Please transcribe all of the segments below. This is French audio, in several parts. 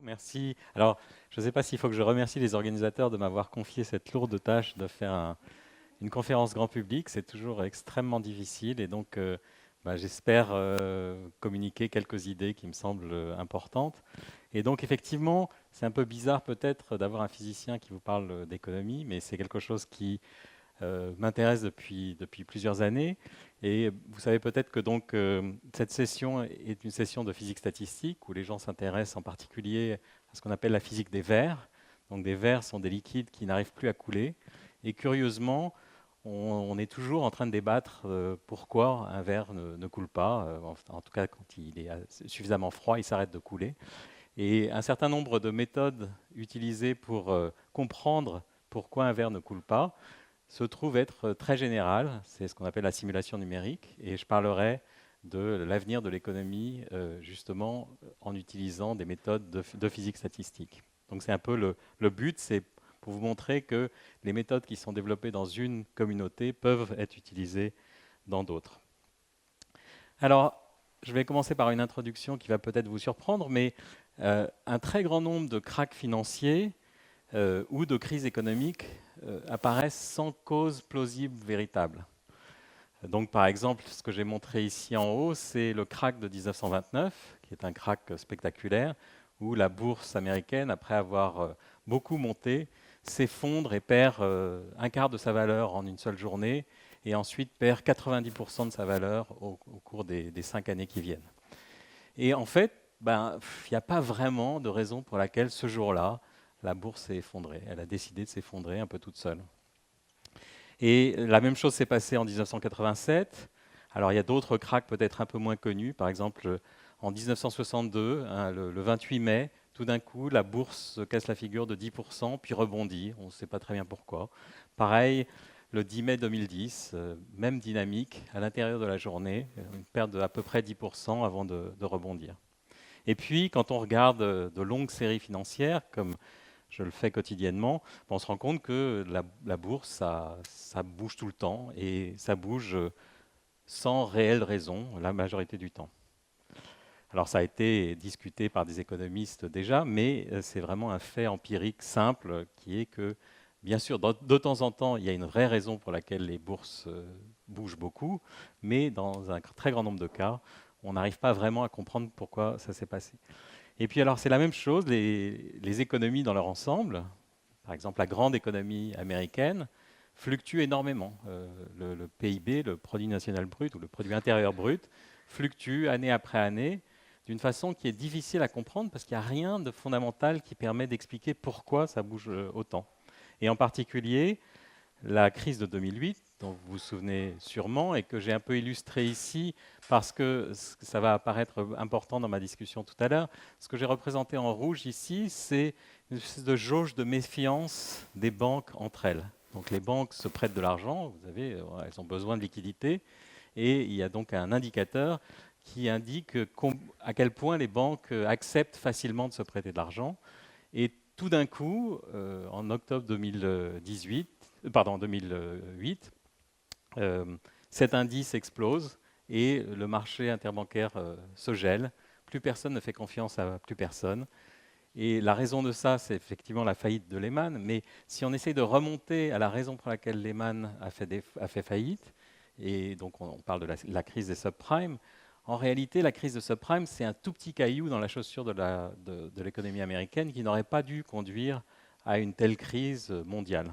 Merci. Alors, je ne sais pas s'il faut que je remercie les organisateurs de m'avoir confié cette lourde tâche de faire une conférence grand public. C'est toujours extrêmement difficile et donc j'espère communiquer quelques idées qui me semblent importantes. Et donc, effectivement, c'est un peu bizarre peut-être d'avoir un physicien qui vous parle d'économie, mais c'est quelque chose qui m'intéresse depuis plusieurs années. Et vous savez peut-être que donc cette session est une session de physique statistique où les gens s'intéressent en particulier à ce qu'on appelle la physique des verres. Donc des verres sont des liquides qui n'arrivent plus à couler. Et curieusement, on est toujours en train de débattre pourquoi un verre ne coule pas. En tout cas, quand il est suffisamment froid, il s'arrête de couler. Et un certain nombre de méthodes utilisées pour comprendre pourquoi un verre ne coule pas se trouve être très général. C'est ce qu'on appelle la simulation numérique. Et je parlerai de l'avenir de l'économie, justement, en utilisant des méthodes de physique statistique. Donc c'est un peu le but, c'est pour vous montrer que les méthodes qui sont développées dans une communauté peuvent être utilisées dans d'autres. Alors, je vais commencer par une introduction qui va peut-être vous surprendre, mais un très grand nombre de cracks financiers ou de crises économiques apparaissent sans cause plausible véritable. Donc, par exemple, ce que j'ai montré ici en haut, c'est le crack de 1929, qui est un crack spectaculaire, où la bourse américaine, après avoir beaucoup monté, s'effondre et perd un quart de sa valeur en une seule journée, et ensuite perd 90% de sa valeur au cours des 5 années qui viennent. Et en fait, il n'y a pas vraiment de raison pour laquelle ce jour-là, la bourse s'est effondrée. Elle a décidé de s'effondrer un peu toute seule. Et la même chose s'est passée en 1987. Alors il y a d'autres cracks peut-être un peu moins connus. Par exemple, en 1962, hein, le 28 mai, tout d'un coup, la bourse se casse la figure de 10%, puis rebondit. On ne sait pas très bien pourquoi. Pareil, le 10 mai 2010, même dynamique, à l'intérieur de la journée, une perte d'à peu près 10% avant de rebondir. Et puis, quand on regarde de longues séries financières, comme je le fais quotidiennement, on se rend compte que la bourse, ça bouge tout le temps et ça bouge sans réelle raison la majorité du temps. Alors ça a été discuté par des économistes déjà, mais c'est vraiment un fait empirique simple qui est que, bien sûr, de temps en temps, il y a une vraie raison pour laquelle les bourses bougent beaucoup, mais dans un très grand nombre de cas, on n'arrive pas vraiment à comprendre pourquoi ça s'est passé. Et puis alors c'est la même chose, les économies dans leur ensemble, par exemple la grande économie américaine, fluctue énormément. Le PIB, le produit national brut ou le produit intérieur brut, fluctue année après année d'une façon qui est difficile à comprendre parce qu'il n'y a rien de fondamental qui permet d'expliquer pourquoi ça bouge autant. Et en particulier, la crise de 2008, dont vous vous souvenez sûrement, et que j'ai un peu illustré ici parce que ça va apparaître important dans ma discussion tout à l'heure. Ce que j'ai représenté en rouge ici, c'est une espèce de jauge de méfiance des banques entre elles. Donc les banques se prêtent de l'argent, vous savez, elles ont besoin de liquidités, et il y a donc un indicateur qui indique à quel point les banques acceptent facilement de se prêter de l'argent. Et tout d'un coup, en octobre 2008, cet indice explose et le marché interbancaire se gèle. Plus personne ne fait confiance à plus personne. Et la raison de ça, c'est effectivement la faillite de Lehman. Mais si on essaye de remonter à la raison pour laquelle Lehman a fait faillite, et donc on parle de la crise des subprimes, en réalité, la crise de subprime, c'est un tout petit caillou dans la chaussure de l'économie américaine qui n'aurait pas dû conduire à une telle crise mondiale.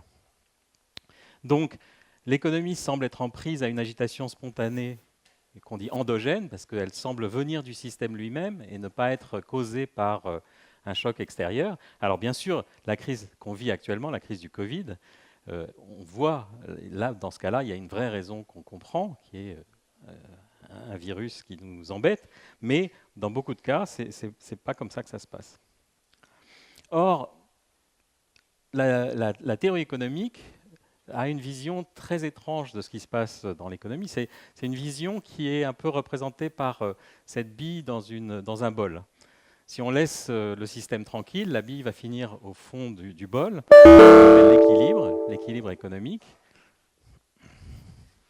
Donc, l'économie semble être en prise à une agitation spontanée qu'on dit endogène, parce qu'elle semble venir du système lui-même et ne pas être causée par un choc extérieur. Alors bien sûr, la crise qu'on vit actuellement, la crise du Covid, on voit, là, dans ce cas-là, il y a une vraie raison qu'on comprend, qui est un virus qui nous embête, mais dans beaucoup de cas, ce n'est pas comme ça que ça se passe. Or, la théorie économique a une vision très étrange de ce qui se passe dans l'économie. C'est une vision qui est un peu représentée par cette bille dans un bol. Si on laisse le système tranquille, la bille va finir au fond du bol, l'équilibre économique.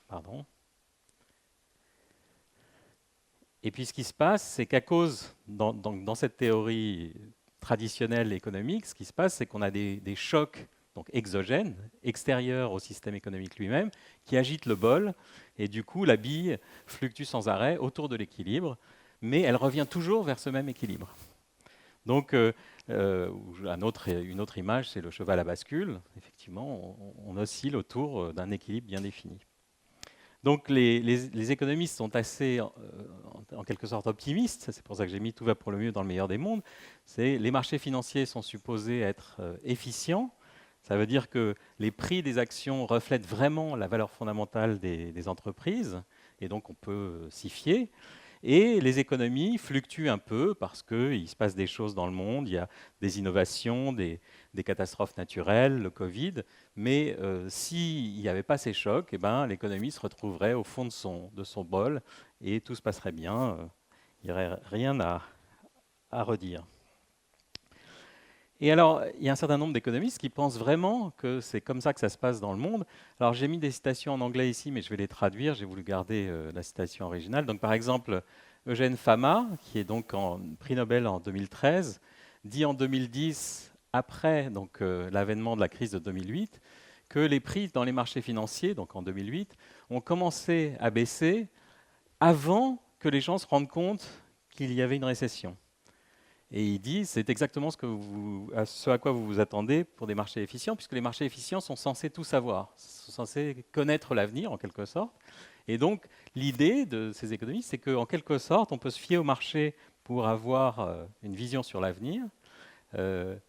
Pardon. Et puis ce qui se passe, c'est qu'à cause, dans cette théorie traditionnelle économique, ce qui se passe, c'est qu'on a des chocs donc exogènes, extérieurs au système économique lui-même, qui agitent le bol, et du coup, la bille fluctue sans arrêt autour de l'équilibre, mais elle revient toujours vers ce même équilibre. Donc, une autre image, c'est le cheval à bascule. Effectivement, on oscille autour d'un équilibre bien défini. Donc les économistes sont assez, en quelque sorte, optimistes. C'est pour ça que j'ai mis tout va pour le mieux dans le meilleur des mondes. Les marchés financiers sont supposés être efficients. Ça veut dire que les prix des actions reflètent vraiment la valeur fondamentale des entreprises, et donc on peut s'y fier. Et les économies fluctuent un peu parce qu'il se passe des choses dans le monde, il y a des innovations, des catastrophes naturelles, le Covid. Mais s'il n'y avait pas ces chocs, eh ben, l'économie se retrouverait au fond de son bol et tout se passerait bien. Il n'y aurait rien à redire. Et alors, il y a un certain nombre d'économistes qui pensent vraiment que c'est comme ça que ça se passe dans le monde. Alors, j'ai mis des citations en anglais ici, mais je vais les traduire. J'ai voulu garder la citation originale. Donc, par exemple, Eugène Fama, qui est donc en prix Nobel en 2013, dit en 2010, après donc l'avènement de la crise de 2008, que les prix dans les marchés financiers, donc en 2008, ont commencé à baisser avant que les gens se rendent compte qu'il y avait une récession. Et il dit, c'est exactement ce à quoi vous vous attendez pour des marchés efficients, puisque les marchés efficients sont censés tout savoir, sont censés connaître l'avenir en quelque sorte. Et donc, l'idée de ces économistes, c'est qu'en quelque sorte, on peut se fier au marché pour avoir une vision sur l'avenir. Vous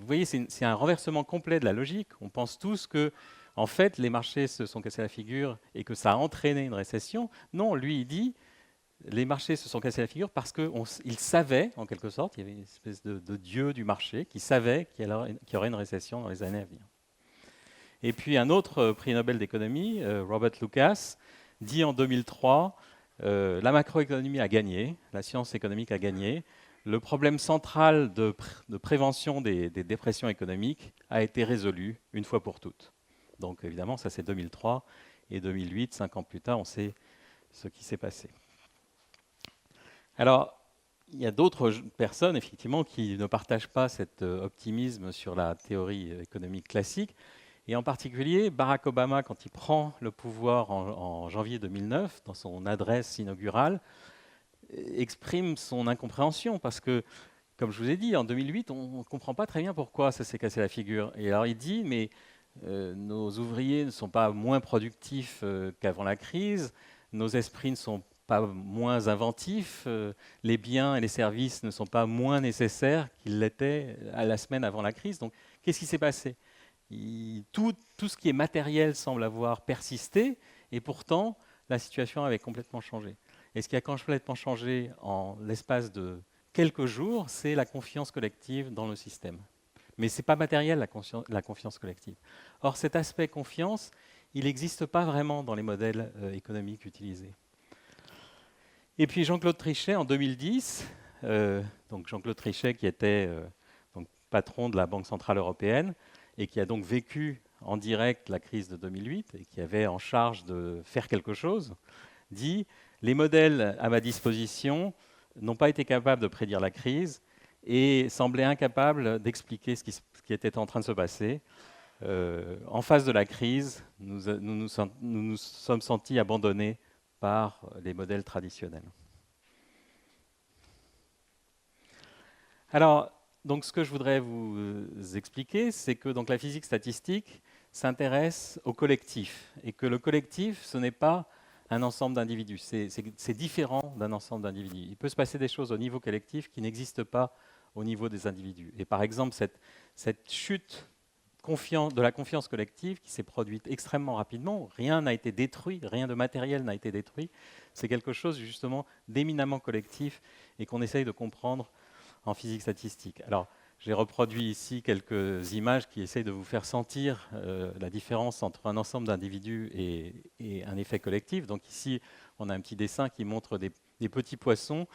voyez, c'est un renversement complet de la logique. On pense tous que, en fait, les marchés se sont cassés la figure et que ça a entraîné une récession. Non, lui, il dit, les marchés se sont cassés la figure parce qu'ils savaient, en quelque sorte, il y avait une espèce de dieu du marché qui savait qu'il y aurait une récession dans les années à venir. Et puis un autre prix Nobel d'économie, Robert Lucas, dit en 2003, la macroéconomie a gagné, la science économique a gagné. Le problème central de prévention des dépressions économiques a été résolu une fois pour toutes. Donc évidemment, ça c'est 2003 et 2008, 5 ans plus tard, on sait ce qui s'est passé. Alors, il y a d'autres personnes, effectivement, qui ne partagent pas cet optimisme sur la théorie économique classique. Et en particulier, Barack Obama, quand il prend le pouvoir en janvier 2009, dans son adresse inaugurale, exprime son incompréhension. Parce que, comme je vous ai dit, en 2008, on ne comprend pas très bien pourquoi ça s'est cassé la figure. Et alors il dit, mais nos ouvriers ne sont pas moins productifs qu'avant la crise, nos esprits ne sont pas moins inventifs, les biens et les services ne sont pas moins nécessaires qu'ils l'étaient à la semaine avant la crise. Donc, qu'est-ce qui s'est passé? Tout ce qui est matériel semble avoir persisté, et pourtant, la situation avait complètement changé. Et ce qui a complètement changé en l'espace de quelques jours, c'est la confiance collective dans le système. Mais ce n'est pas matériel, la confiance collective. Or, cet aspect confiance, il n'existe pas vraiment dans les modèles économiques utilisés. Et puis Jean-Claude Trichet, en 2010, donc Jean-Claude Trichet qui était donc patron de la Banque Centrale Européenne et qui a donc vécu en direct la crise de 2008 et qui avait en charge de faire quelque chose, dit « Les modèles à ma disposition n'ont pas été capables de prédire la crise et semblaient incapables d'expliquer ce qui était en train de se passer. En face de la crise, nous sommes sentis abandonnés par les modèles traditionnels. » Alors, donc, ce que je voudrais vous expliquer, c'est que donc, la physique statistique s'intéresse au collectif, et que le collectif, ce n'est pas un ensemble d'individus, c'est différent d'un ensemble d'individus. Il peut se passer des choses au niveau collectif qui n'existent pas au niveau des individus. Et par exemple, cette chute de la confiance collective qui s'est produite extrêmement rapidement, rien n'a été détruit, rien de matériel n'a été détruit, c'est quelque chose justement d'éminemment collectif et qu'on essaye de comprendre en physique statistique. Alors, j'ai reproduit ici quelques images qui essayent de vous faire sentir la différence entre un ensemble d'individus et un effet collectif. Donc ici, on a un petit dessin qui montre des petits poissons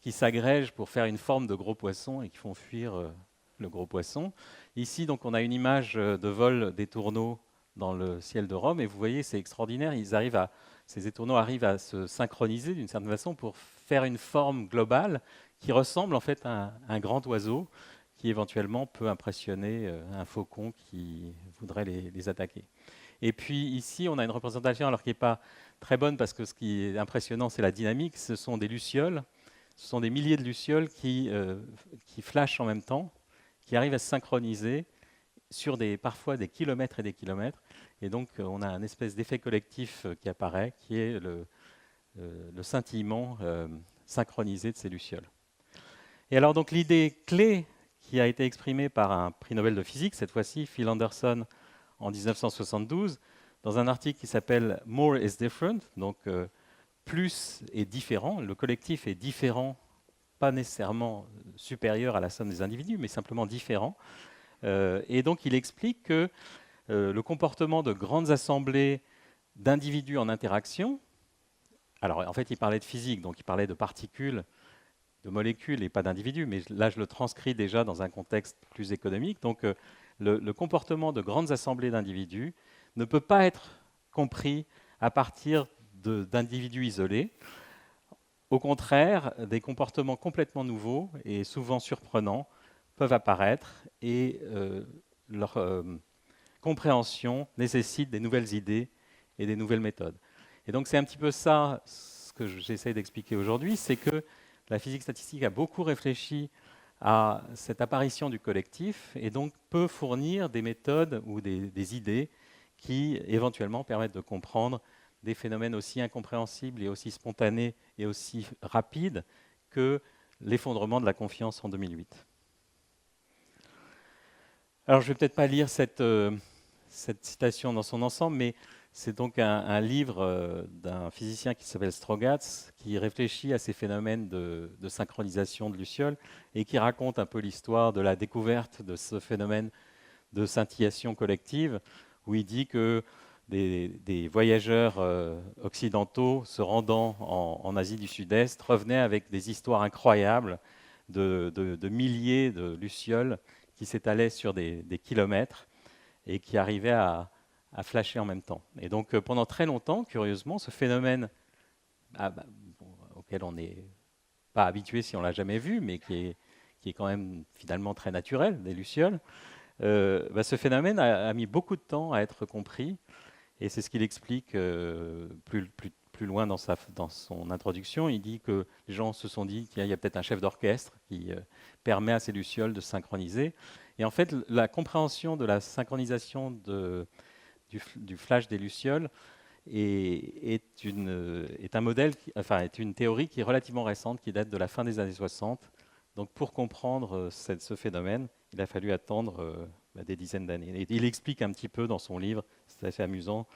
qui s'agrègent pour faire une forme de gros poisson et qui font fuir le gros poisson. Ici, donc, on a une image de vol des tourneaux dans le ciel de Rome, et vous voyez, c'est extraordinaire, ils arrivent à ces étourneaux arrivent à se synchroniser d'une certaine façon pour faire une forme globale qui ressemble en fait à un grand oiseau qui éventuellement peut impressionner un faucon qui voudrait les attaquer. Et puis ici, on a une représentation alors qui n'est pas très bonne parce que ce qui est impressionnant, c'est la dynamique. Ce sont des lucioles, ce sont des milliers de lucioles qui flashent en même temps, qui arrivent à se synchroniser sur parfois des kilomètres et des kilomètres. Et donc, on a un espèce d'effet collectif qui apparaît, qui est le scintillement synchronisé de ces lucioles. Et alors, donc, l'idée clé qui a été exprimée par un prix Nobel de physique, cette fois-ci, Phil Anderson, en 1972, dans un article qui s'appelle More is different, donc plus est différent, le collectif est différent, pas nécessairement supérieur à la somme des individus, mais simplement différent. Et donc, il explique que le comportement de grandes assemblées d'individus en interaction, alors en fait, il parlait de physique, donc il parlait de particules, de molécules et pas d'individus, mais là, je le transcris déjà dans un contexte plus économique. Donc, le comportement de grandes assemblées d'individus ne peut pas être compris à partir d'individus isolés. Au contraire, des comportements complètement nouveaux et souvent surprenants peuvent apparaître et leur compréhension nécessite des nouvelles idées et des nouvelles méthodes. Et donc c'est un petit peu ça ce que j'essaie d'expliquer aujourd'hui, c'est que la physique statistique a beaucoup réfléchi à cette apparition du collectif et donc peut fournir des méthodes ou des idées qui éventuellement permettent de comprendre des phénomènes aussi incompréhensibles et aussi spontanés et aussi rapides que l'effondrement de la confiance en 2008. Alors je ne vais peut-être pas lire cette citation dans son ensemble, mais c'est donc un livre d'un physicien qui s'appelle Strogatz, qui réfléchit à ces phénomènes de synchronisation de lucioles et qui raconte un peu l'histoire de la découverte de ce phénomène de scintillation collective, où il dit que des voyageurs occidentaux se rendant en Asie du Sud-Est revenaient avec des histoires incroyables de milliers de lucioles qui s'étalaient sur des kilomètres et qui arrivaient à flasher en même temps. Et donc pendant très longtemps, curieusement, ce phénomène auquel on n'est pas habitué si on l'a jamais vu, mais qui est quand même finalement très naturel, des lucioles, ce phénomène a mis beaucoup de temps à être compris, et c'est ce qu'il explique plus loin dans son introduction. Il dit que les gens se sont dit qu'il y a peut-être un chef d'orchestre qui permet à ces lucioles de se synchroniser. Et en fait, la compréhension de la synchronisation du flash des lucioles est un modèle, est une théorie qui est relativement récente, qui date de la fin des années 60. Donc pour comprendre ce phénomène, il a fallu attendre des dizaines d'années. Et il explique un petit peu dans son livre, c'est assez amusant,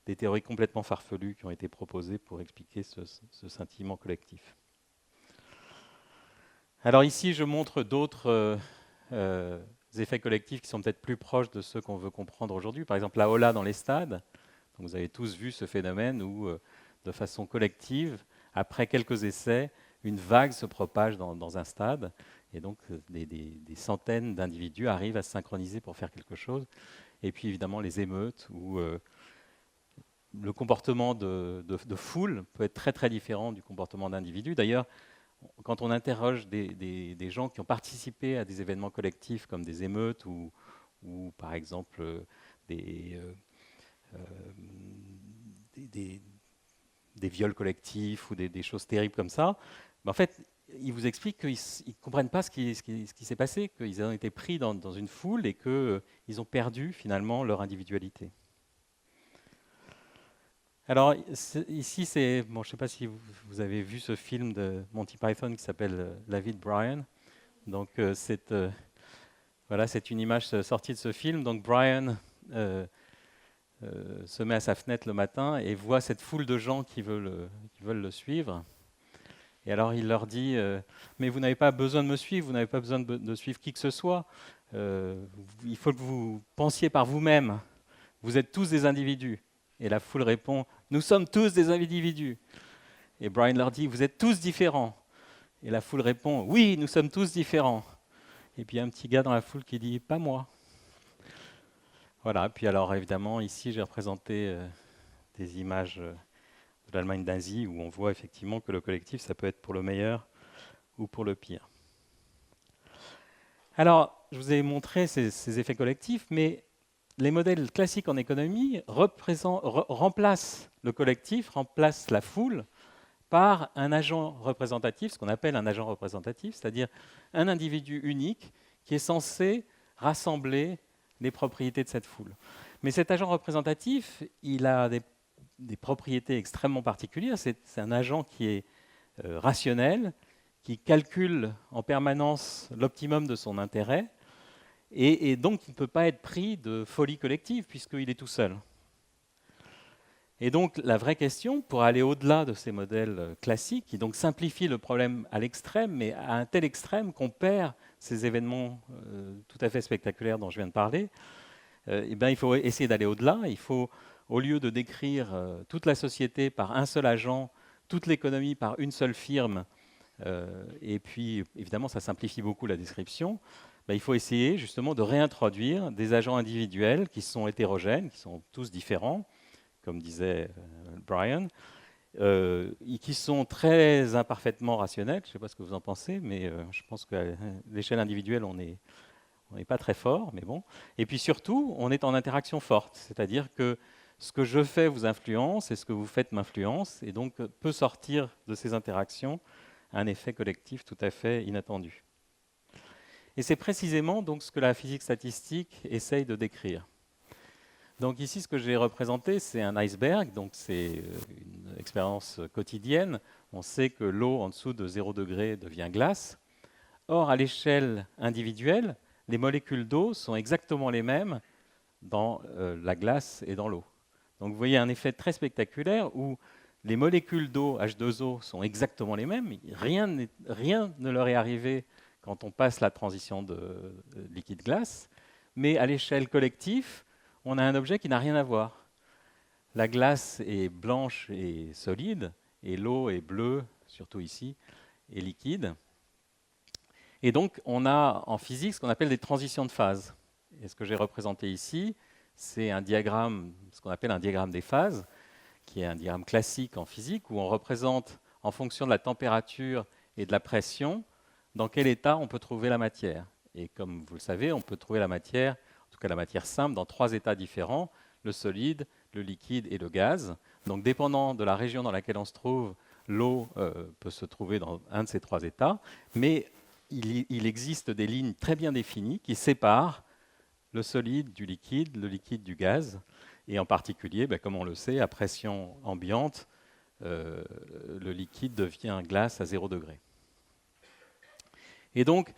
des théories complètement farfelues qui ont été proposées pour expliquer ce scintillement collectif. Alors ici, je montre d'autres effets collectifs qui sont peut-être plus proches de ceux qu'on veut comprendre aujourd'hui. Par exemple, la hola dans les stades. Donc, vous avez tous vu ce phénomène où, de façon collective, après quelques essais, une vague se propage dans un stade. Et donc, des centaines d'individus arrivent à se synchroniser pour faire quelque chose. Et puis, évidemment, les émeutes où le comportement de foule peut être très, très différent du comportement d'individus. D'ailleurs, quand on interroge des gens qui ont participé à des événements collectifs comme des émeutes ou par exemple, des viols collectifs ou des choses terribles comme ça, en fait, ils vous expliquent qu'ils ne comprennent pas ce qui s'est passé, qu'ils ont été pris dans une foule et qu'ils ont perdu finalement leur individualité. Alors ici, je ne sais pas si vous avez vu ce film de Monty Python qui s'appelle La vie de Brian. Donc c'est une image sortie de ce film. Donc Brian se met à sa fenêtre le matin et voit cette foule de gens qui veulent le suivre. Et alors il leur dit mais vous n'avez pas besoin de me suivre, vous n'avez pas besoin de suivre qui que ce soit. Il faut que vous pensiez par vous-même. Vous êtes tous des individus. Et la foule répond nous sommes tous des individus. Et Brian leur dit vous êtes tous différents. Et la foule répond oui, nous sommes tous différents. Et puis il y a un petit gars dans la foule qui dit pas moi. Voilà, puis alors évidemment, ici j'ai représenté des images de l'Allemagne nazie, où on voit effectivement que le collectif, ça peut être pour le meilleur ou pour le pire. Alors, je vous ai montré ces effets collectifs, mais les modèles classiques en économie remplacent le collectif, remplacent la foule par un agent représentatif, ce qu'on appelle un agent représentatif, c'est-à-dire un individu unique qui est censé rassembler les propriétés de cette foule. Mais cet agent représentatif, il a des propriétés extrêmement particulières. C'est un agent qui est rationnel, qui calcule en permanence l'optimum de son intérêt, et donc il ne peut pas être pris de folie collective puisqu'il est tout seul. Et donc la vraie question, pour aller au-delà de ces modèles classiques, qui donc simplifient le problème à l'extrême, mais à un tel extrême qu'on perd ces événements tout à fait spectaculaires dont je viens de parler, eh bien, il faut essayer d'aller au-delà. Il faut, au lieu de décrire toute la société par un seul agent, toute l'économie par une seule firme, et puis évidemment ça simplifie beaucoup la description, il faut essayer justement de réintroduire des agents individuels qui sont hétérogènes, qui sont tous différents, comme disait Brian, qui sont très imparfaitement rationnels. Je ne sais pas ce que vous en pensez, mais je pense qu'à l'échelle individuelle, on n'est pas très fort, mais bon. Et puis surtout, on est en interaction forte, c'est-à-dire que ce que je fais vous influence et ce que vous faites m'influence, et donc peut sortir de ces interactions un effet collectif tout à fait inattendu. Et c'est précisément donc ce que la physique statistique essaye de décrire. Donc ici, ce que j'ai représenté, c'est un iceberg, donc c'est une expérience quotidienne. On sait que l'eau en dessous de 0 degré devient glace. Or, à l'échelle individuelle, les molécules d'eau sont exactement les mêmes dans la glace et dans l'eau. Donc vous voyez un effet très spectaculaire où les molécules d'eau H2O sont exactement les mêmes. Rien ne leur est arrivé quand on passe la transition de liquide-glace. Mais à l'échelle collective, on a un objet qui n'a rien à voir. La glace est blanche et solide, et l'eau est bleue, surtout ici, et liquide. Et donc, on a en physique ce qu'on appelle des transitions de phase. Et ce que j'ai représenté ici, c'est un diagramme, ce qu'on appelle un diagramme des phases, qui est un diagramme classique en physique, où on représente, en fonction de la température et de la pression, dans quel état on peut trouver la matière. Et comme vous le savez, on peut trouver la matière, en tout cas la matière simple, dans 3 états différents, le solide, le liquide et le gaz. Donc, dépendant de la région dans laquelle on se trouve, l'eau peut se trouver dans un de ces 3 états, mais il existe des lignes très bien définies qui séparent le solide du liquide, le liquide du gaz, et en particulier, comme on le sait, à pression ambiante, le liquide devient glace à 0 degré. Et donc,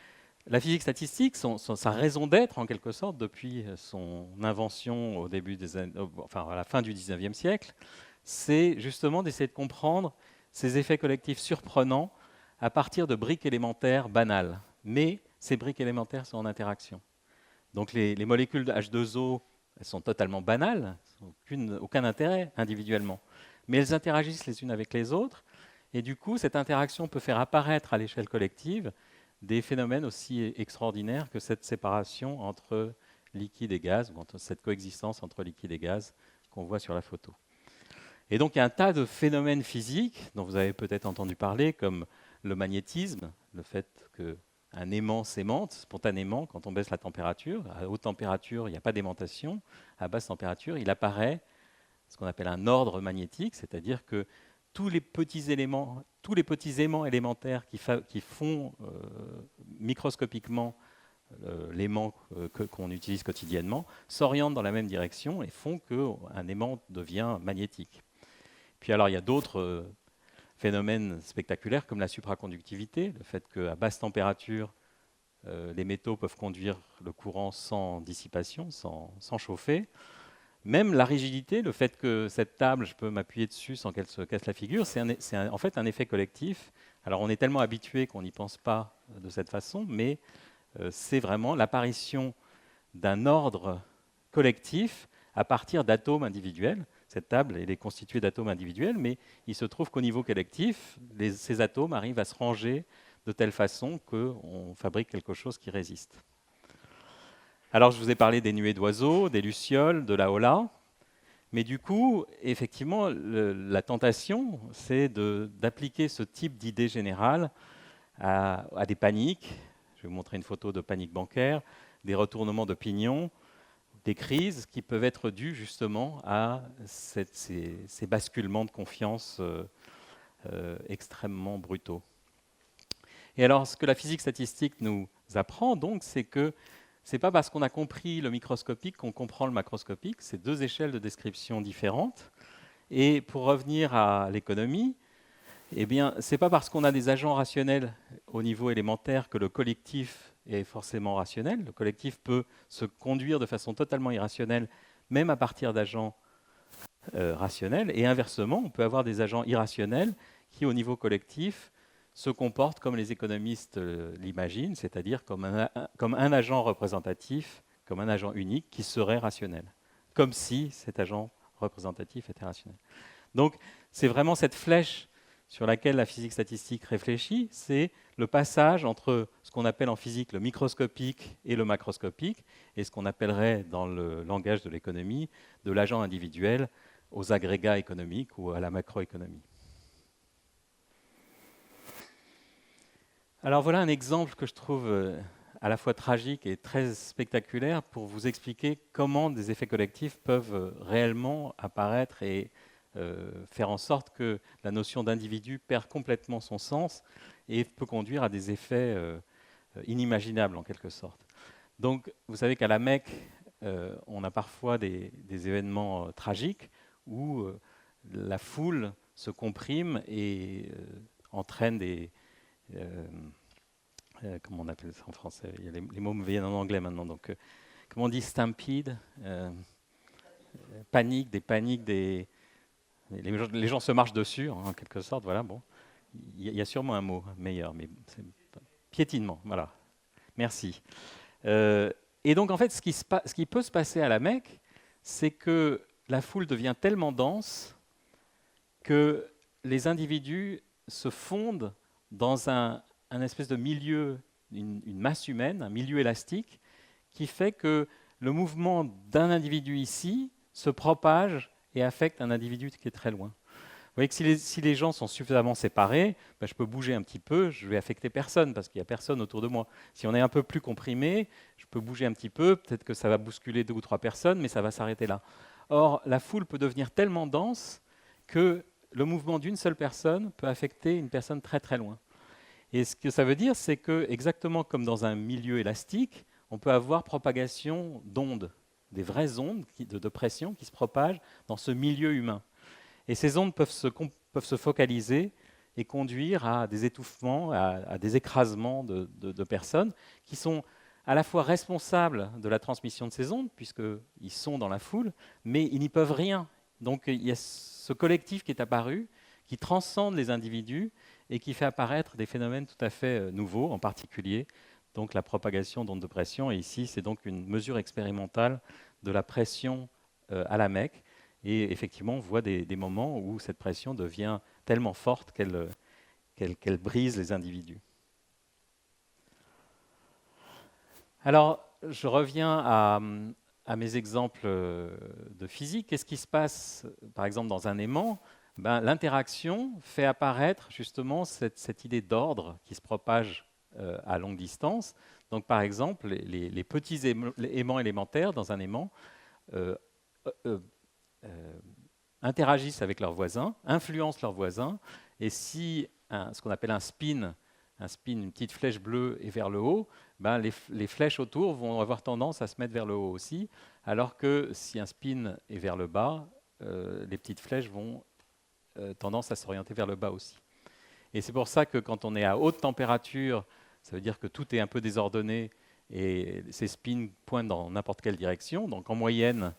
la physique statistique, sa raison d'être, en quelque sorte, depuis son invention au début à la fin du XIXe siècle, c'est justement d'essayer de comprendre ces effets collectifs surprenants à partir de briques élémentaires banales. Mais ces briques élémentaires sont en interaction. Donc les molécules de H2O, elles sont totalement banales, aucun intérêt individuellement. Mais elles interagissent les unes avec les autres, et du coup, cette interaction peut faire apparaître à l'échelle collective des phénomènes aussi extraordinaires que cette séparation entre liquide et gaz, ou entre cette coexistence entre liquide et gaz qu'on voit sur la photo. Et donc il y a un tas de phénomènes physiques dont vous avez peut-être entendu parler, comme le magnétisme, le fait qu'un aimant s'aimante spontanément quand on baisse la température. À haute température, il n'y a pas d'aimantation. À basse température, il apparaît ce qu'on appelle un ordre magnétique, c'est-à-dire que tous les petits aimants élémentaires qui font microscopiquement l'aimant qu'on utilise quotidiennement s'orientent dans la même direction et font qu'un aimant devient magnétique. Puis alors, il y a d'autres phénomènes spectaculaires comme la supraconductivité, le fait qu'à basse température, les métaux peuvent conduire le courant sans dissipation, sans chauffer. Même la rigidité, le fait que cette table, je peux m'appuyer dessus sans qu'elle se casse la figure, c'est en fait un effet collectif. Alors on est tellement habitué qu'on n'y pense pas de cette façon, mais c'est vraiment l'apparition d'un ordre collectif à partir d'atomes individuels. Cette table, elle est constituée d'atomes individuels, mais il se trouve qu'au niveau collectif, ces atomes arrivent à se ranger de telle façon qu'on fabrique quelque chose qui résiste. Alors, je vous ai parlé des nuées d'oiseaux, des lucioles, de la hola. Mais du coup, effectivement, la tentation, c'est d'appliquer ce type d'idée générale à des paniques. Je vais vous montrer une photo de panique bancaire, des retournements d'opinion, des crises qui peuvent être dues justement à ces basculements de confiance extrêmement brutaux. Et alors, ce que la physique statistique nous apprend, donc, c'est que ce n'est pas parce qu'on a compris le microscopique qu'on comprend le macroscopique. C'est deux échelles de description différentes. Et pour revenir à l'économie, eh bien, ce n'est pas parce qu'on a des agents rationnels au niveau élémentaire que le collectif est forcément rationnel. Le collectif peut se conduire de façon totalement irrationnelle, même à partir d'agents rationnels. Et inversement, on peut avoir des agents irrationnels qui, au niveau collectif, se comportent comme les économistes l'imaginent, c'est-à-dire comme un agent représentatif, comme un agent unique qui serait rationnel, comme si cet agent représentatif était rationnel. Donc, c'est vraiment cette flèche sur laquelle la physique statistique réfléchit, c'est le passage entre ce qu'on appelle en physique le microscopique et le macroscopique, et ce qu'on appellerait dans le langage de l'économie de l'agent individuel aux agrégats économiques ou à la macroéconomie. Alors voilà un exemple que je trouve à la fois tragique et très spectaculaire pour vous expliquer comment des effets collectifs peuvent réellement apparaître et faire en sorte que la notion d'individu perd complètement son sens et peut conduire à des effets inimaginables en quelque sorte. Donc vous savez qu'à la Mecque, on a parfois des événements tragiques où la foule se comprime et entraîne des... comment on appelle ça en français? Il y a les mots me viennent en anglais maintenant. Donc, comment on dit stampede? Panique, des paniques, les gens se marchent dessus, en quelque sorte. Voilà, bon. Il y a sûrement un mot meilleur, mais c'est piétinement. Voilà. Merci. Et donc, en fait, ce qui peut se passer à la Mecque, c'est que la foule devient tellement dense que les individus se fondent dans un espèce de milieu, une masse humaine, un milieu élastique, qui fait que le mouvement d'un individu ici se propage et affecte un individu qui est très loin. Vous voyez que si les gens sont suffisamment séparés, ben je peux bouger un petit peu, je vais affecter personne parce qu'il n'y a personne autour de moi. Si on est un peu plus comprimé, je peux bouger un petit peu, peut-être que ça va bousculer 2 ou 3 personnes, mais ça va s'arrêter là. Or, la foule peut devenir tellement dense que le mouvement d'une seule personne peut affecter une personne très très loin. Et ce que ça veut dire, c'est que, exactement comme dans un milieu élastique, on peut avoir propagation d'ondes, des vraies ondes de pression qui se propagent dans ce milieu humain. Et ces ondes peuvent se focaliser et conduire à des étouffements, à des écrasements de personnes qui sont à la fois responsables de la transmission de ces ondes, puisqu'ils sont dans la foule, mais ils n'y peuvent rien. Donc il y a ce collectif qui est apparu, qui transcende les individus et qui fait apparaître des phénomènes tout à fait nouveaux, en particulier donc la propagation d'ondes de pression. Et ici, c'est donc une mesure expérimentale de la pression à la Mecque. Et effectivement, on voit des moments où cette pression devient tellement forte qu'elle brise les individus. Alors, je reviens à mes exemples de physique. Qu'est-ce qui se passe, par exemple, dans un aimant? L'interaction fait apparaître justement cette idée d'ordre qui se propage à longue distance. Donc, par exemple, les petits aimants élémentaires dans un aimant interagissent avec leurs voisins, influencent leurs voisins, et si ce qu'on appelle un spin, une petite flèche bleue est vers le haut, les flèches autour vont avoir tendance à se mettre vers le haut aussi, alors que si un spin est vers le bas, les petites flèches vont tendance à s'orienter vers le bas aussi. Et c'est pour ça que quand on est à haute température, ça veut dire que tout est un peu désordonné et ces spins pointent dans n'importe quelle direction. Donc en moyenne,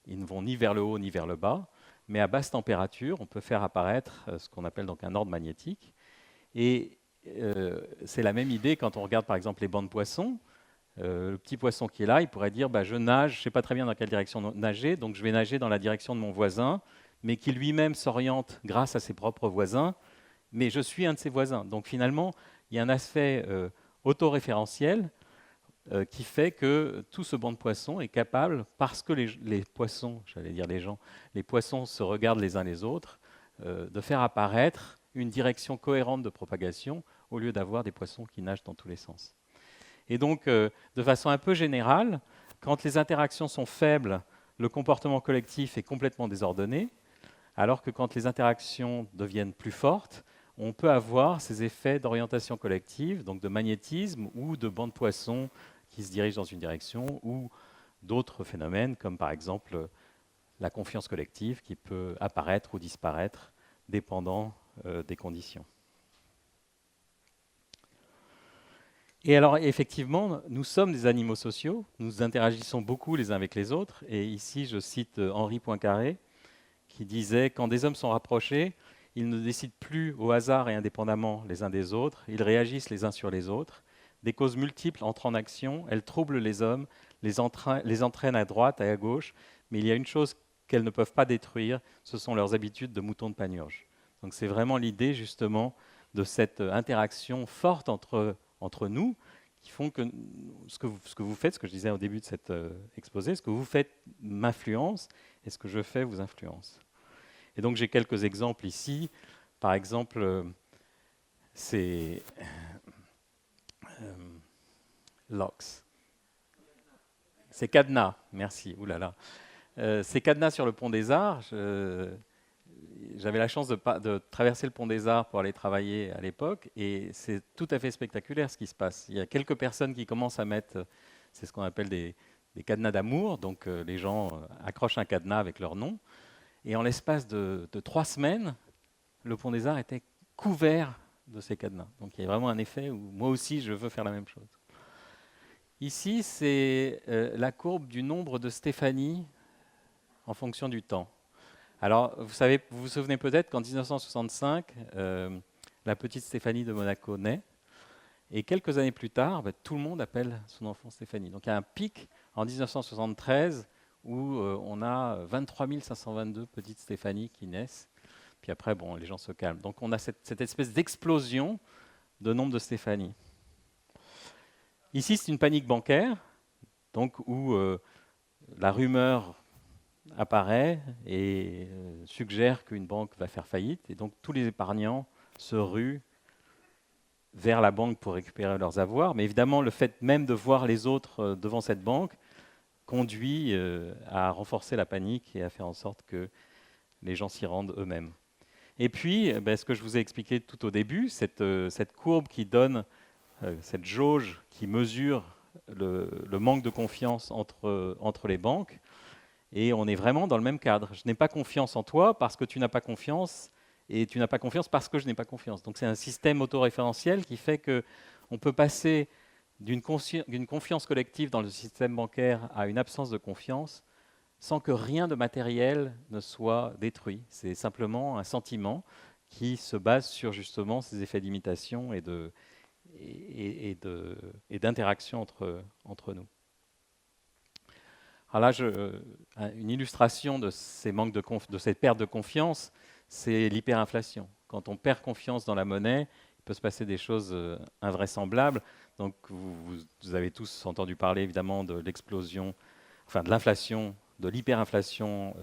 ils ne vont ni vers le haut ni vers le bas. Mais à basse température, on peut faire apparaître ce qu'on appelle donc un ordre magnétique. Et c'est la même idée quand on regarde par exemple les bancs de poissons. Le petit poisson qui est là, il pourrait dire je nage, je ne sais pas très bien dans quelle direction nager, donc je vais nager dans la direction de mon voisin, mais qui lui-même s'oriente grâce à ses propres voisins, mais je suis un de ses voisins. Donc finalement, il y a un aspect autoréférentiel. qui fait que tout ce banc de poissons est capable, parce que les poissons, j'allais dire les gens, les poissons se regardent les uns les autres, de faire apparaître une direction cohérente de propagation au lieu d'avoir des poissons qui nagent dans tous les sens. Et donc, de façon un peu générale, quand les interactions sont faibles, le comportement collectif est complètement désordonné, alors que quand les interactions deviennent plus fortes, on peut avoir ces effets d'orientation collective, donc de magnétisme ou de bancs de poissons qui se dirigent dans une direction, ou d'autres phénomènes, comme par exemple la confiance collective qui peut apparaître ou disparaître dépendant des conditions. Et alors, effectivement, nous sommes des animaux sociaux, nous interagissons beaucoup les uns avec les autres, et ici je cite Henri Poincaré, qui disait « Quand des hommes sont rapprochés, ils ne décident plus au hasard et indépendamment les uns des autres, ils réagissent les uns sur les autres. Des causes multiples entrent en action, elles troublent les hommes, les entraînent à droite et à gauche, mais il y a une chose qu'elles ne peuvent pas détruire, ce sont leurs habitudes de moutons de Panurge. » Donc c'est vraiment l'idée justement de cette interaction forte entre nous, qui font que ce que vous faites, ce que je disais au début de cet exposé, ce que vous faites m'influence et ce que je fais vous influence. Et donc j'ai quelques exemples ici. Par exemple, c'est locks. C'est cadenas, merci. Ouh là là. C'est cadenas sur le pont des Arts. J'avais la chance de traverser le pont des Arts pour aller travailler à l'époque, et c'est tout à fait spectaculaire ce qui se passe. Il y a quelques personnes qui commencent à mettre, c'est ce qu'on appelle des cadenas d'amour, donc les gens accrochent un cadenas avec leur nom, et en l'espace de 3 semaines, le pont des Arts était couvert de ces cadenas. Donc il y a vraiment un effet où moi aussi je veux faire la même chose. Ici, c'est la courbe du nombre de Stéphanie en fonction du temps. Alors, vous vous souvenez peut-être qu'en 1965, la petite Stéphanie de Monaco naît, et quelques années plus tard, tout le monde appelle son enfant Stéphanie. Donc il y a un pic en 1973 où on a 23 522 petites Stéphanie qui naissent, puis après, bon, les gens se calment. Donc on a cette espèce d'explosion de nombre de Stéphanie. Ici, c'est une panique bancaire, donc où la rumeur apparaît et suggère qu'une banque va faire faillite. Et donc tous les épargnants se ruent vers la banque pour récupérer leurs avoirs. Mais évidemment, le fait même de voir les autres devant cette banque conduit à renforcer la panique et à faire en sorte que les gens s'y rendent eux-mêmes. Et puis, ce que je vous ai expliqué tout au début, cette courbe qui donne, cette jauge qui mesure le manque de confiance entre les banques, et on est vraiment dans le même cadre. Je n'ai pas confiance en toi parce que tu n'as pas confiance, et tu n'as pas confiance parce que je n'ai pas confiance. Donc c'est un système autoréférentiel qui fait qu'on peut passer d'une confiance collective dans le système bancaire à une absence de confiance sans que rien de matériel ne soit détruit. C'est simplement un sentiment qui se base sur justement ces effets d'imitation et d'interaction entre nous. Alors là, une illustration de ces manques de cette perte de confiance, c'est l'hyperinflation. Quand on perd confiance dans la monnaie, il peut se passer des choses invraisemblables. Donc vous avez tous entendu parler évidemment de l'explosion, enfin de l'inflation, de l'hyperinflation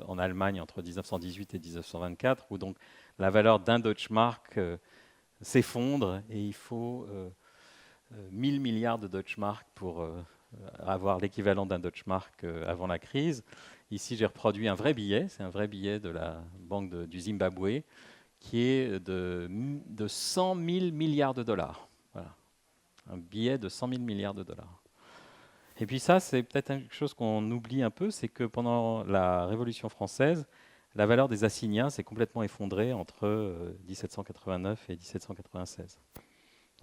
en Allemagne entre 1918 et 1924, où donc la valeur d'un Deutschmark s'effondre et il faut 1000 milliards de Deutschmark pour avoir l'équivalent d'un Deutschmark avant la crise. Ici, j'ai reproduit un vrai billet, c'est un vrai billet de la Banque du Zimbabwe, qui est de 100 000 milliards de dollars. Voilà. Un billet de 100 000 milliards de dollars. Et puis ça, c'est peut-être quelque chose qu'on oublie un peu, c'est que pendant la Révolution française, la valeur des assignats s'est complètement effondrée entre 1789 et 1796.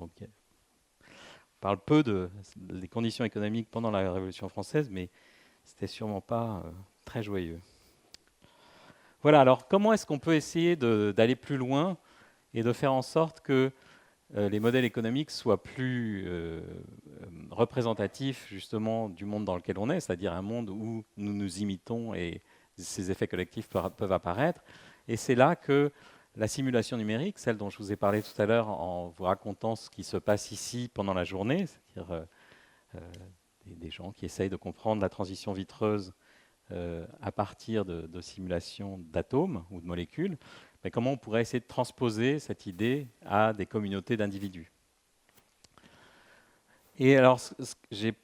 Donc, on parle peu des conditions économiques pendant la Révolution française, mais c'était sûrement pas très joyeux. Voilà, alors comment est-ce qu'on peut essayer d'aller plus loin et de faire en sorte que les modèles économiques soient plus représentatifs justement du monde dans lequel on est, c'est-à-dire un monde où nous nous imitons et ces effets collectifs peuvent apparaître. Et c'est là que la simulation numérique, celle dont je vous ai parlé tout à l'heure en vous racontant ce qui se passe ici pendant la journée, c'est-à-dire des gens qui essayent de comprendre la transition vitreuse à partir de simulations d'atomes ou de molécules, mais comment on pourrait essayer de transposer cette idée à des communautés d'individus. Et alors, j'ai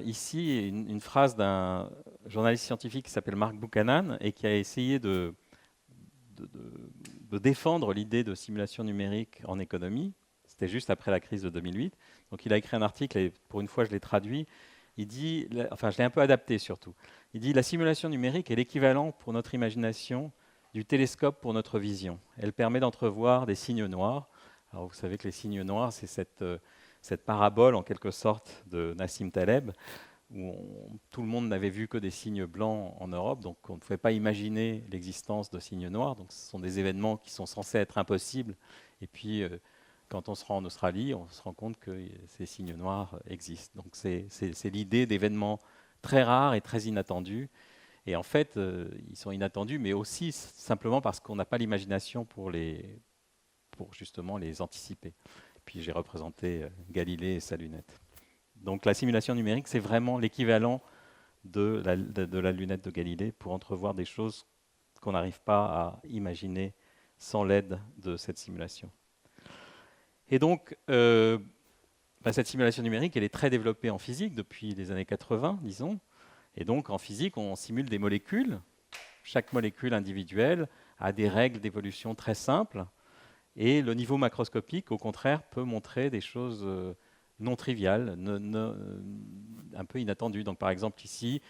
ici une phrase d'un journaliste scientifique qui s'appelle Mark Buchanan et qui a essayé de, de- de défendre l'idée de simulation numérique en économie. C'était juste après la crise de 2008. Donc il a écrit un article et pour une fois je l'ai traduit. Il dit, enfin je l'ai un peu adapté surtout. Il dit la simulation numérique est l'équivalent pour notre imagination du télescope pour notre vision. Elle permet d'entrevoir des signes noirs. Alors vous savez que les signes noirs, c'est cette parabole en quelque sorte de Nassim Taleb où tout le monde n'avait vu que des signes blancs en Europe, donc on ne pouvait pas imaginer l'existence de signes noirs. Donc ce sont des événements qui sont censés être impossibles. Et puis, quand on se rend en Australie, on se rend compte que ces signes noirs existent. Donc c'est l'idée d'événements très rares et très inattendus. Et en fait, ils sont inattendus, mais aussi simplement parce qu'on n'a pas l'imagination pour justement les anticiper. Puis j'ai représenté Galilée et sa lunette. Donc la simulation numérique, c'est vraiment l'équivalent de la lunette de Galilée pour entrevoir des choses qu'on n'arrive pas à imaginer sans l'aide de cette simulation. Et donc, cette simulation numérique, elle est très développée en physique depuis les années 80, disons. Et donc, en physique, on simule des molécules. Chaque molécule individuelle a des règles d'évolution très simples. Et le niveau macroscopique, au contraire, peut montrer des choses non triviales, un peu inattendues. Donc, par exemple, ici,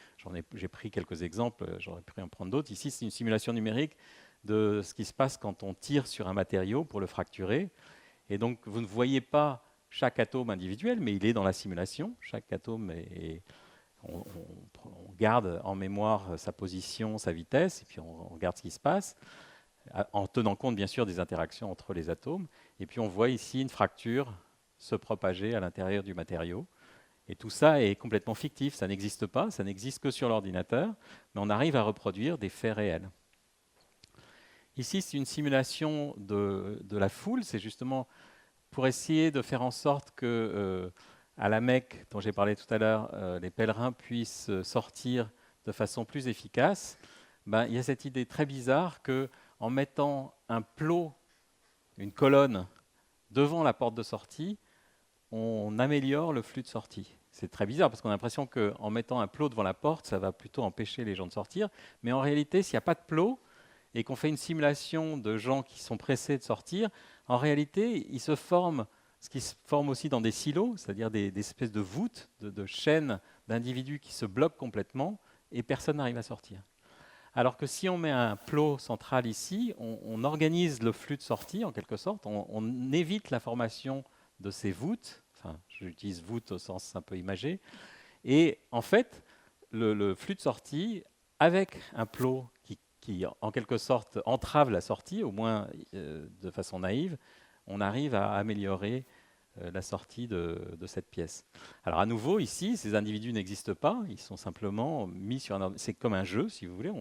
j'ai pris quelques exemples, j'aurais pu en prendre d'autres. Ici, c'est une simulation numérique de ce qui se passe quand on tire sur un matériau pour le fracturer. Et donc, vous ne voyez pas chaque atome individuel, mais il est dans la simulation. Chaque atome on garde en mémoire sa position, sa vitesse, et puis on regarde ce qui se passe en tenant compte bien sûr des interactions entre les atomes. Et puis on voit ici une fracture se propager à l'intérieur du matériau. Et tout ça est complètement fictif, ça n'existe pas, ça n'existe que sur l'ordinateur, mais on arrive à reproduire des faits réels. Ici, c'est une simulation de la foule, c'est justement pour essayer de faire en sorte que à la Mecque, dont j'ai parlé tout à l'heure, les pèlerins puissent sortir de façon plus efficace. Ben, il y a cette idée très bizarre que en mettant un plot, une colonne, devant la porte de sortie, on améliore le flux de sortie. C'est très bizarre parce qu'on a l'impression qu'en mettant un plot devant la porte, ça va plutôt empêcher les gens de sortir. Mais en réalité, s'il n'y a pas de plot et qu'on fait une simulation de gens qui sont pressés de sortir, en réalité, il se forme ce qui se forme aussi dans des silos, c'est-à-dire des espèces de voûtes, de chaînes d'individus qui se bloquent complètement et personne n'arrive à sortir. Alors que si on met un plot central ici, on organise le flux de sortie en quelque sorte, on évite la formation de ces voûtes, enfin j'utilise voûte au sens un peu imagé, et en fait le flux de sortie avec un plot qui en quelque sorte entrave la sortie, au moins de façon naïve, on arrive à améliorer la sortie de cette pièce. Alors à nouveau, ici, ces individus n'existent pas, ils sont simplement mis sur un... C'est comme un jeu, si vous voulez,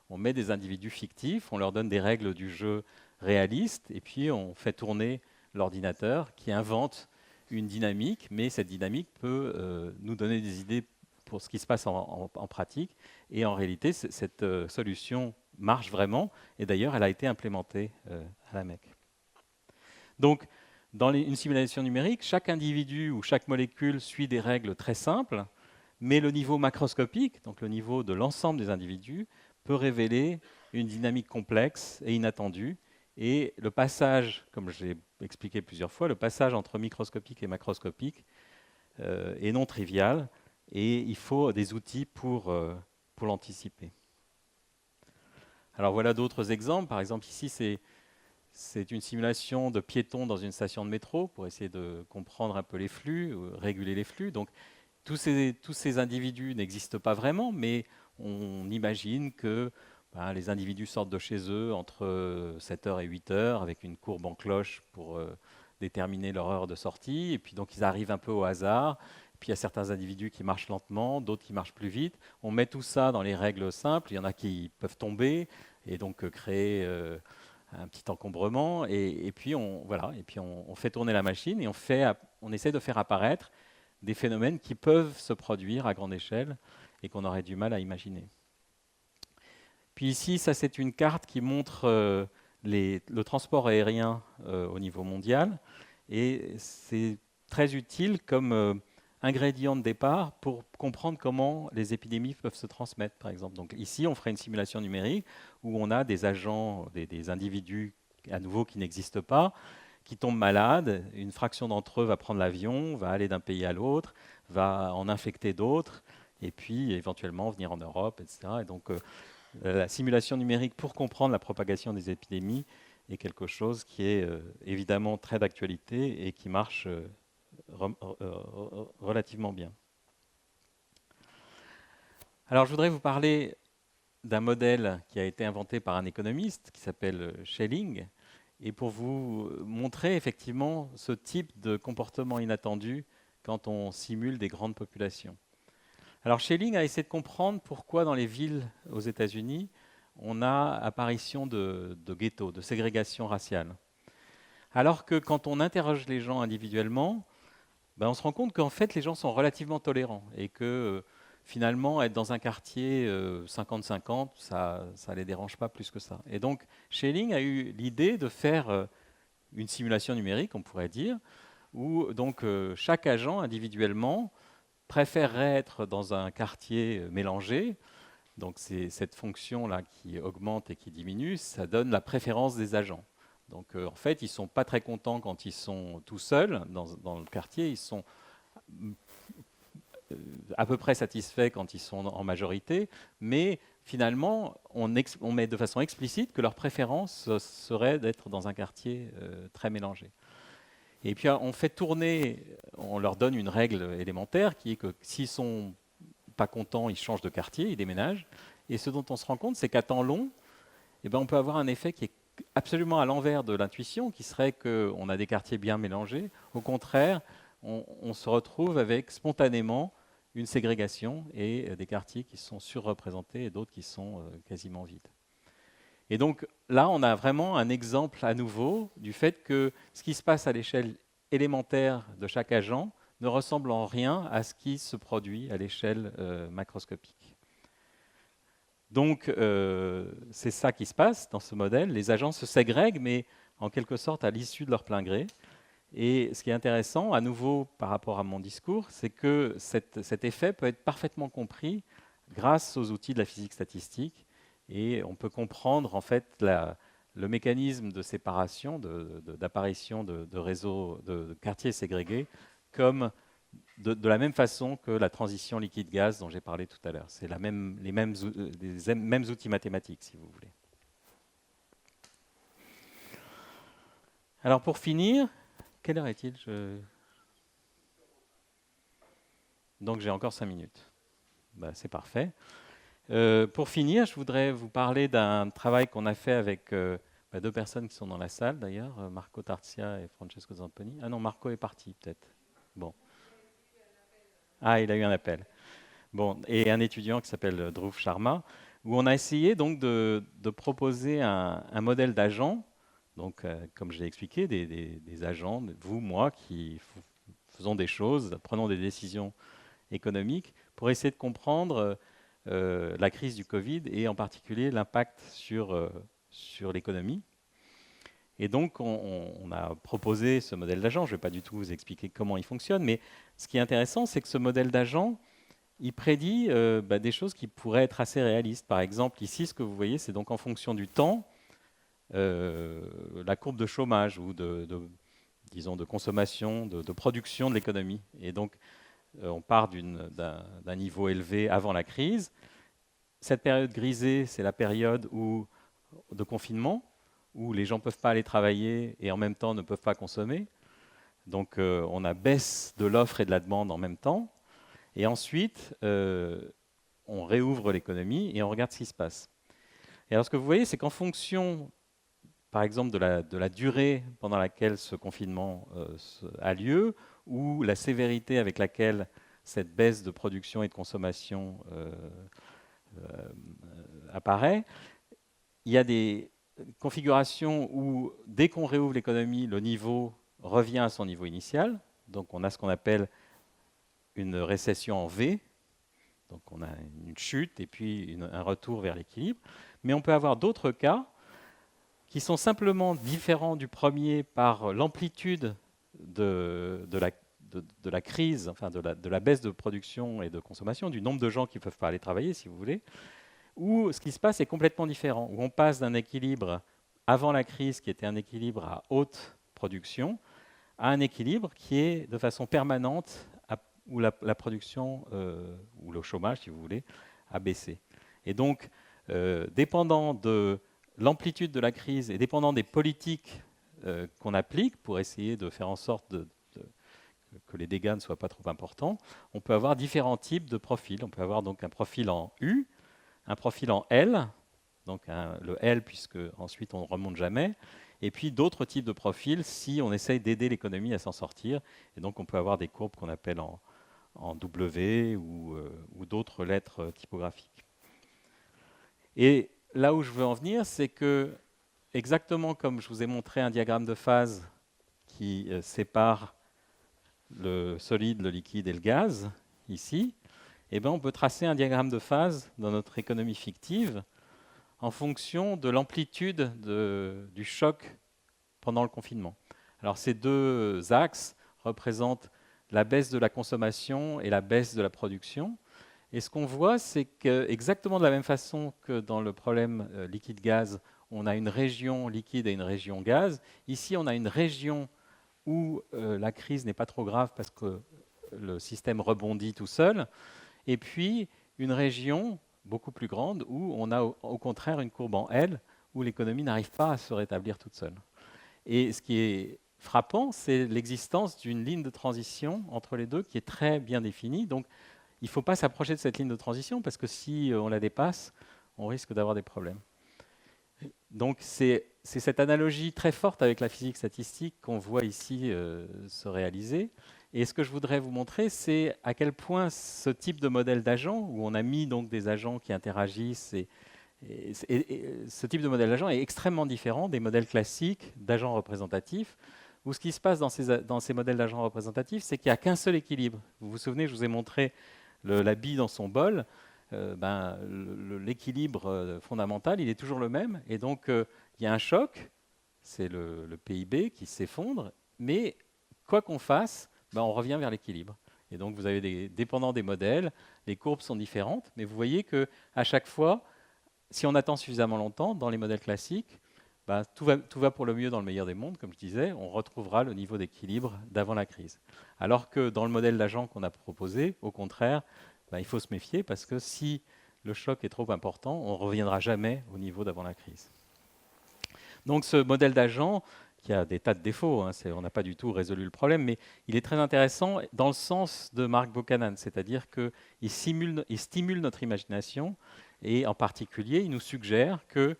on met des individus fictifs, on leur donne des règles du jeu réalistes, et puis on fait tourner l'ordinateur qui invente une dynamique, mais cette dynamique peut nous donner des idées pour ce qui se passe en pratique, et en réalité, cette solution marche vraiment, et d'ailleurs, elle a été implémentée à la Mecque. Donc, dans une simulation numérique, chaque individu ou chaque molécule suit des règles très simples, mais le niveau macroscopique, donc le niveau de l'ensemble des individus, peut révéler une dynamique complexe et inattendue. Et le passage, comme j'ai expliqué plusieurs fois, le passage entre microscopique et macroscopique est non trivial, et il faut des outils pour l'anticiper. Alors voilà d'autres exemples. Par exemple, ici, c'est une simulation de piétons dans une station de métro pour essayer de comprendre un peu les flux, réguler les flux. Donc tous ces individus n'existent pas vraiment, mais on imagine que les individus sortent de chez eux entre 7h et 8h avec une courbe en cloche pour déterminer leur heure de sortie. Et puis donc ils arrivent un peu au hasard. Puis il y a certains individus qui marchent lentement, d'autres qui marchent plus vite. On met tout ça dans les règles simples. Il y en a qui peuvent tomber et donc créer un petit encombrement, et puis on fait tourner la machine et on essaie de faire apparaître des phénomènes qui peuvent se produire à grande échelle et qu'on aurait du mal à imaginer. Puis ici, ça c'est une carte qui montre le transport aérien au niveau mondial, et c'est très utile comme ingrédient de départ pour comprendre comment les épidémies peuvent se transmettre, par exemple. Donc ici, on ferait une simulation numérique où on a des agents, des individus à nouveau qui n'existent pas, qui tombent malades. Une fraction d'entre eux va prendre l'avion, va aller d'un pays à l'autre, va en infecter d'autres, et puis éventuellement venir en Europe, etc. Et donc la simulation numérique pour comprendre la propagation des épidémies est quelque chose qui est évidemment très d'actualité et qui marche relativement bien. Alors je voudrais vous parler d'un modèle qui a été inventé par un économiste qui s'appelle Schelling, et pour vous montrer effectivement ce type de comportement inattendu quand on simule des grandes populations. Alors Schelling a essayé de comprendre pourquoi dans les villes aux États-Unis, on a apparition de ghettos, de ségrégation raciale. Alors que quand on interroge les gens individuellement, ben on se rend compte qu'en fait les gens sont relativement tolérants et que finalement être dans un quartier 50-50, ça ne les dérange pas plus que ça. Et donc Schelling a eu l'idée de faire une simulation numérique, on pourrait dire, où donc chaque agent individuellement préférerait être dans un quartier mélangé. Donc c'est cette fonction-là qui augmente et qui diminue, ça donne la préférence des agents. Donc en fait, ils ne sont pas très contents quand ils sont tout seuls dans le quartier, ils sont à peu près satisfaits quand ils sont en majorité, mais finalement, on met de façon explicite que leur préférence serait d'être dans un quartier très mélangé. Et puis on fait tourner, on leur donne une règle élémentaire qui est que s'ils sont pas contents, ils changent de quartier, ils déménagent. Et ce dont on se rend compte, c'est qu'à temps long, eh ben, on peut avoir un effet qui est absolument à l'envers de l'intuition, qui serait qu'on a des quartiers bien mélangés. Au contraire, on se retrouve avec spontanément une ségrégation et des quartiers qui sont surreprésentés et d'autres qui sont quasiment vides. Et donc là, on a vraiment un exemple à nouveau du fait que ce qui se passe à l'échelle élémentaire de chaque agent ne ressemble en rien à ce qui se produit à l'échelle macroscopique. Donc c'est ça qui se passe dans ce modèle. Les agents se ségrèguent, mais en quelque sorte à l'issue de leur plein gré. Et ce qui est intéressant, à nouveau par rapport à mon discours, c'est que cet effet peut être parfaitement compris grâce aux outils de la physique statistique. Et on peut comprendre en fait le mécanisme de séparation, d'apparition de réseaux, de quartiers ségrégés, comme de la même façon que la transition liquide-gaz dont j'ai parlé tout à l'heure. C'est les mêmes outils mathématiques, si vous voulez. Alors pour finir, quelle heure est-il Donc j'ai encore 5 minutes. Ben, c'est parfait. Pour finir, je voudrais vous parler d'un travail qu'on a fait avec deux personnes qui sont dans la salle d'ailleurs, Marco Tarzia et Francesco Zamponi. Ah non, Marco est parti peut-être. Bon. Ah, il a eu un appel. Bon, et un étudiant qui s'appelle Dhruv Sharma, où on a essayé donc de proposer un modèle d'agent, donc comme je l'ai expliqué, des agents, vous, moi, qui faisons des choses, prenons des décisions économiques, pour essayer de comprendre la crise du Covid et en particulier l'impact sur l'économie. Et donc, on a proposé ce modèle d'agent. Je ne vais pas du tout vous expliquer comment il fonctionne, mais ce qui est intéressant, c'est que ce modèle d'agent, il prédit des choses qui pourraient être assez réalistes. Par exemple, ici, ce que vous voyez, c'est donc en fonction du temps, la courbe de chômage ou disons, de consommation, de production de l'économie. Et donc, on part d'un niveau élevé avant la crise. Cette période grisée, c'est la période de confinement, où les gens ne peuvent pas aller travailler et en même temps ne peuvent pas consommer. Donc on a baisse de l'offre et de la demande en même temps. Et ensuite, on réouvre l'économie et on regarde ce qui se passe. Et alors ce que vous voyez, c'est qu'en fonction, par exemple, de la durée pendant laquelle ce confinement a lieu, ou la sévérité avec laquelle cette baisse de production et de consommation apparaît, il y a des configurations où, dès qu'on réouvre l'économie, le niveau revient à son niveau initial. Donc on a ce qu'on appelle une récession en V, donc on a une chute et puis un retour vers l'équilibre. Mais on peut avoir d'autres cas qui sont simplement différents du premier par l'amplitude de la crise, enfin de la baisse de production et de consommation, du nombre de gens qui ne peuvent pas aller travailler, si vous voulez, où ce qui se passe est complètement différent, où on passe d'un équilibre avant la crise, qui était un équilibre à haute production, à un équilibre qui est de façon permanente, où la production, ou le chômage, si vous voulez, a baissé. Et donc, dépendant de l'amplitude de la crise et dépendant des politiques qu'on applique pour essayer de faire en sorte que les dégâts ne soient pas trop importants, on peut avoir différents types de profils. On peut avoir donc un profil en U, un profil en L, donc le L puisque ensuite on ne remonte jamais, et puis d'autres types de profils si on essaye d'aider l'économie à s'en sortir. Et donc on peut avoir des courbes qu'on appelle en W ou d'autres lettres typographiques. Et là où je veux en venir, c'est que, exactement comme je vous ai montré un diagramme de phase qui sépare le solide, le liquide et le gaz, ici, eh ben on peut tracer un diagramme de phase dans notre économie fictive en fonction de l'amplitude du choc pendant le confinement. Alors ces deux axes représentent la baisse de la consommation et la baisse de la production. Et ce qu'on voit, c'est qu'exactement de la même façon que dans le problème liquide-gaz, on a une région liquide et une région gaz. Ici, on a une région où la crise n'est pas trop grave parce que le système rebondit tout seul. Et puis, une région beaucoup plus grande où on a au contraire une courbe en L, où l'économie n'arrive pas à se rétablir toute seule. Et ce qui est frappant, c'est l'existence d'une ligne de transition entre les deux qui est très bien définie. Donc, il ne faut pas s'approcher de cette ligne de transition parce que si on la dépasse, on risque d'avoir des problèmes. Donc c'est cette analogie très forte avec la physique statistique qu'on voit ici se réaliser. Et ce que je voudrais vous montrer, c'est à quel point ce type de modèle d'agent, où on a mis donc des agents qui interagissent, et ce type de modèle d'agent est extrêmement différent des modèles classiques d'agents représentatifs, où ce qui se passe dans ces modèles d'agents représentatifs, c'est qu'il n'y a qu'un seul équilibre. Vous vous souvenez, je vous ai montré la bille dans son bol, l'équilibre fondamental, il est toujours le même. Et donc, il y a un choc, c'est le PIB qui s'effondre, mais quoi qu'on fasse, on revient vers l'équilibre. Et donc, vous avez dépendant des modèles, les courbes sont différentes, mais vous voyez qu'à chaque fois, si on attend suffisamment longtemps, dans les modèles classiques, tout va pour le mieux dans le meilleur des mondes, comme je disais, on retrouvera le niveau d'équilibre d'avant la crise. Alors que dans le modèle d'agent qu'on a proposé, au contraire, il faut se méfier parce que si le choc est trop important, on ne reviendra jamais au niveau d'avant la crise. Donc ce modèle d'agent, qui a des tas de défauts, on n'a pas du tout résolu le problème, mais il est très intéressant dans le sens de Mark Buchanan, c'est-à-dire qu'il stimule notre imagination et en particulier, il nous suggère que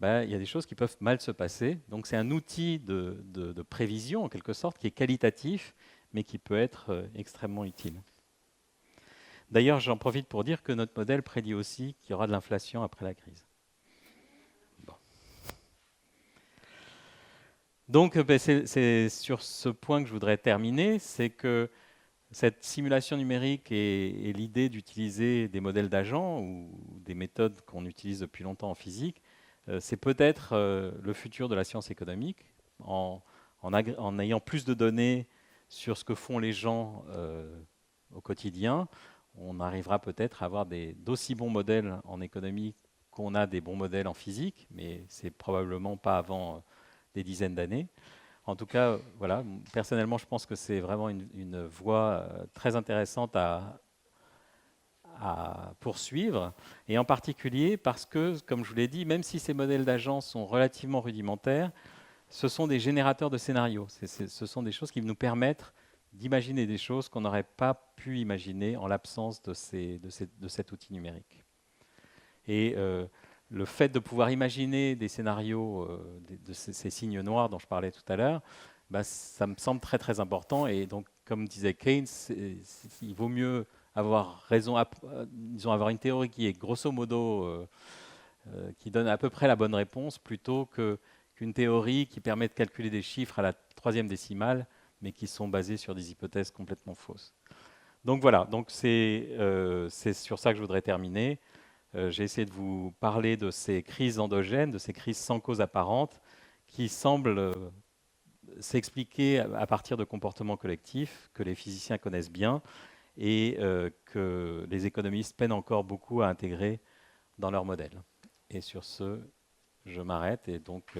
il y a des choses qui peuvent mal se passer. Donc c'est un outil de prévision, en quelque sorte, qui est qualitatif, mais qui peut être extrêmement utile. D'ailleurs, j'en profite pour dire que notre modèle prédit aussi qu'il y aura de l'inflation après la crise. Bon. Donc c'est sur ce point que je voudrais terminer, c'est que cette simulation numérique et l'idée d'utiliser des modèles d'agents ou des méthodes qu'on utilise depuis longtemps en physique, c'est peut-être le futur de la science économique, en ayant plus de données sur ce que font les gens au quotidien. On arrivera peut-être à avoir d'aussi bons modèles en économie qu'on a des bons modèles en physique, mais c'est probablement pas avant des dizaines d'années. En tout cas, voilà, personnellement, je pense que c'est vraiment une voie très intéressante à poursuivre, et en particulier parce que, comme je vous l'ai dit, même si ces modèles d'agents sont relativement rudimentaires, ce sont des générateurs de scénarios. Ce sont des choses qui nous permettent d'imaginer des choses qu'on n'aurait pas pu imaginer en l'absence de cet outil numérique. Et le fait de pouvoir imaginer des scénarios de ces signes noirs dont je parlais tout à l'heure, ça me semble très très important. Et donc, comme disait Keynes, il vaut mieux avoir raison, disons avoir une théorie qui est grosso modo qui donne à peu près la bonne réponse, plutôt qu'une théorie qui permet de calculer des chiffres à la 3e décimale, mais qui sont basés sur des hypothèses complètement fausses. Donc voilà, donc c'est sur ça que je voudrais terminer. J'ai essayé de vous parler de ces crises endogènes, de ces crises sans cause apparente, qui semblent s'expliquer à partir de comportements collectifs que les physiciens connaissent bien et que les économistes peinent encore beaucoup à intégrer dans leur modèle. Et sur ce, je m'arrête et donc